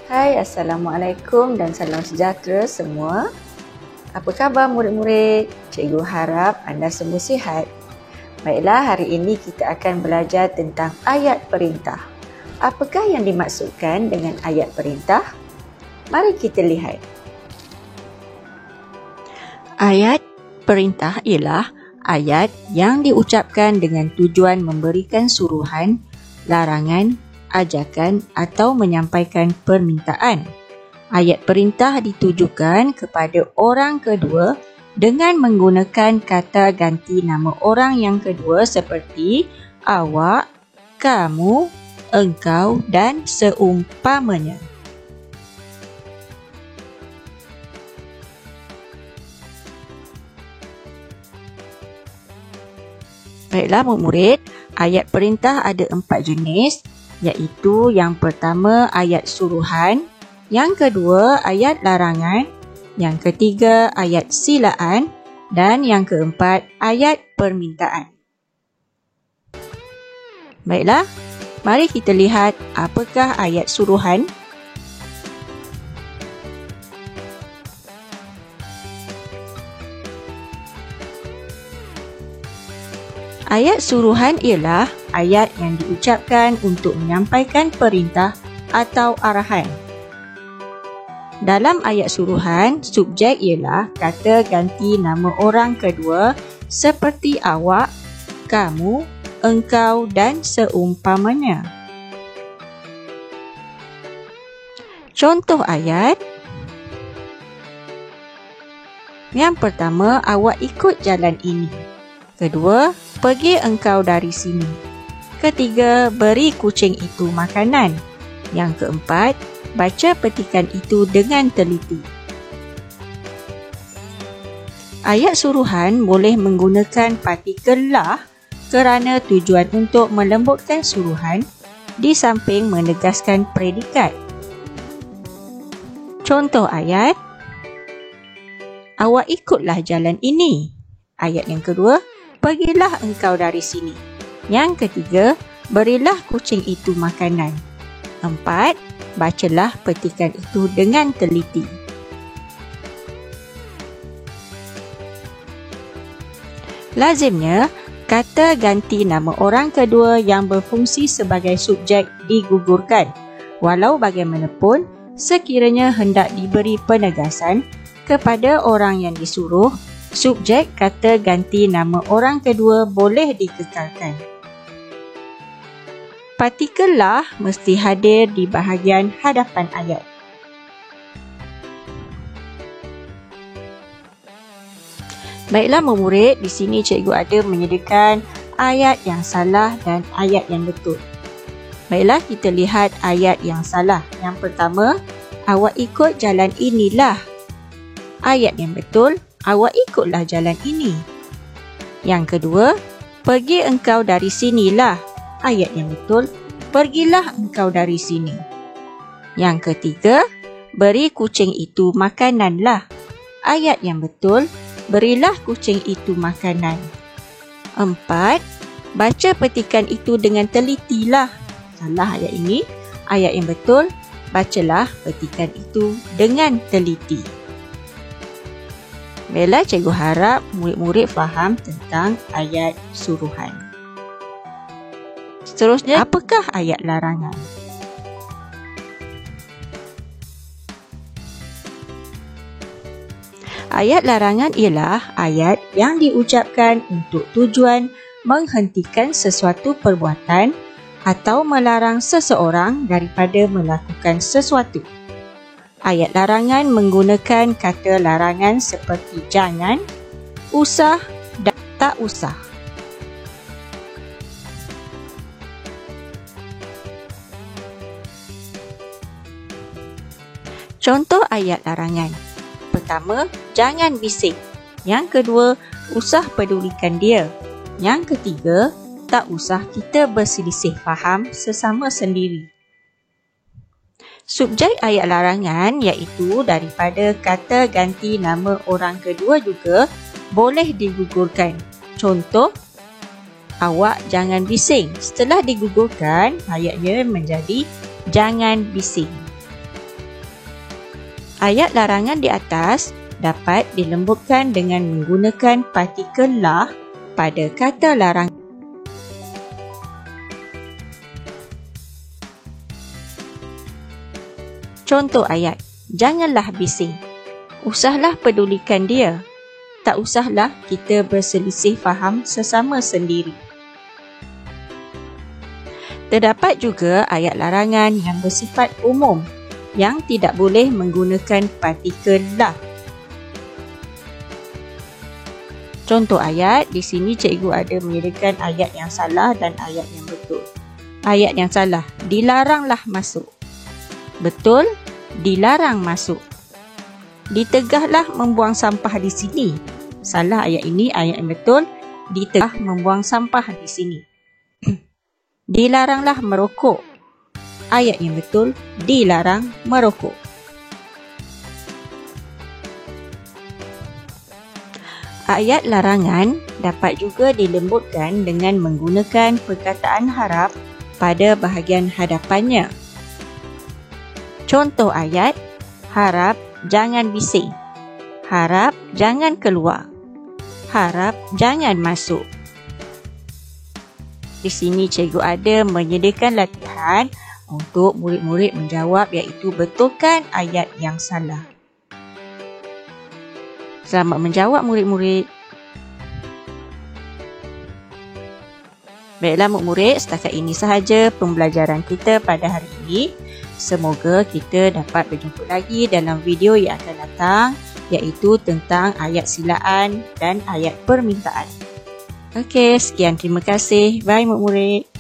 Hai, Assalamualaikum dan salam sejahtera semua. Apa khabar murid-murid? Cikgu harap anda semua sihat. Baiklah, hari ini kita akan belajar tentang ayat perintah. Apakah yang dimaksudkan dengan ayat perintah? Mari kita lihat. Ayat perintah ialah ayat yang diucapkan dengan tujuan memberikan suruhan, larangan, ajakan atau menyampaikan permintaan. Ayat perintah ditujukan kepada orang kedua dengan menggunakan kata ganti nama orang yang kedua seperti awak, kamu, engkau dan seumpamanya. Baiklah murid-murid, ayat perintah ada 4 jenis, iaitu yang pertama ayat suruhan, yang kedua ayat larangan, yang ketiga ayat silaan dan yang keempat ayat permintaan. Baiklah, mari kita lihat apakah ayat suruhan. Ayat suruhan ialah ayat yang diucapkan untuk menyampaikan perintah atau arahan. Dalam ayat suruhan, subjek ialah kata ganti nama orang kedua seperti awak, kamu, engkau dan seumpamanya. Contoh ayat. Yang pertama, awak ikut jalan ini. Kedua, pergi engkau dari sini. Ketiga, beri kucing itu makanan. Yang keempat, baca petikan itu dengan teliti. Ayat suruhan boleh menggunakan partikel lah kerana tujuan untuk melembutkan suruhan di samping menegaskan predikat. Contoh ayat. Awak ikutlah jalan ini. Ayat yang kedua, pergilah engkau dari sini. Yang ketiga, berilah kucing itu makanan. 4. Bacalah petikan itu dengan teliti. Lazimnya, kata ganti nama orang kedua yang berfungsi sebagai subjek digugurkan. Walau bagaimanapun, sekiranya hendak diberi penegasan kepada orang yang disuruh, subjek kata ganti nama orang kedua boleh dikekalkan. Partikel lah mesti hadir di bahagian hadapan ayat. Baiklah murid, di sini cikgu ada menyediakan ayat yang salah dan ayat yang betul. Baiklah, kita lihat ayat yang salah. Yang pertama, awak ikut jalan inilah. Ayat yang betul, awak ikutlah jalan ini. Yang kedua, pergi engkau dari sinilah. Ayat yang betul, pergilah engkau dari sini. Yang ketiga, beri kucing itu makananlah. Ayat yang betul, berilah kucing itu makanan. 4. Baca petikan itu dengan telitilah. Salah ayat ini. Ayat yang betul, bacalah petikan itu dengan teliti. Baiklah, cikgu harap murid-murid faham tentang ayat suruhan. Seterusnya, apakah ayat larangan? Ayat larangan ialah ayat yang diucapkan untuk tujuan menghentikan sesuatu perbuatan atau melarang seseorang daripada melakukan sesuatu. Ayat larangan menggunakan kata larangan seperti jangan, usah dan tak usah. Contoh ayat larangan. Pertama, jangan bising. Yang kedua, usah pedulikan dia. Yang ketiga, tak usah kita berselisih faham sesama sendiri. Subjek ayat larangan iaitu daripada kata ganti nama orang kedua juga boleh digugurkan. Contoh, awak jangan bising. Setelah digugurkan, ayatnya menjadi jangan bising. Ayat larangan di atas dapat dilembutkan dengan menggunakan partikel lah pada kata larang. Contoh ayat, janganlah bising. Usahlah pedulikan dia. Tak usahlah kita berselisih faham sesama sendiri. Terdapat juga ayat larangan yang bersifat umum yang tidak boleh menggunakan partikel lah. Contoh ayat, di sini cikgu ada menyediakan ayat yang salah dan ayat yang betul. Ayat yang salah, dilaranglah masuk. Betul, dilarang masuk. Ditegahlah membuang sampah di sini. Salah ayat ini, ayat yang betul, ditegah membuang sampah di sini. Dilaranglah merokok. Ayat yang betul, dilarang merokok. Ayat larangan dapat juga dilembutkan dengan menggunakan perkataan harap pada bahagian hadapannya. Contoh ayat, harap jangan bising. Harap jangan keluar. Harap jangan masuk. Di sini cikgu ada menyediakan latihan untuk murid-murid menjawab, iaitu betulkan ayat yang salah. Selamat menjawab murid-murid. Baiklah murid-murid, setakat ini sahaja pembelajaran kita pada hari ini. Semoga kita dapat berjumpa lagi dalam video yang akan datang, iaitu tentang ayat silaan dan ayat permintaan. Okey, sekian, terima kasih. Bye murid-murid.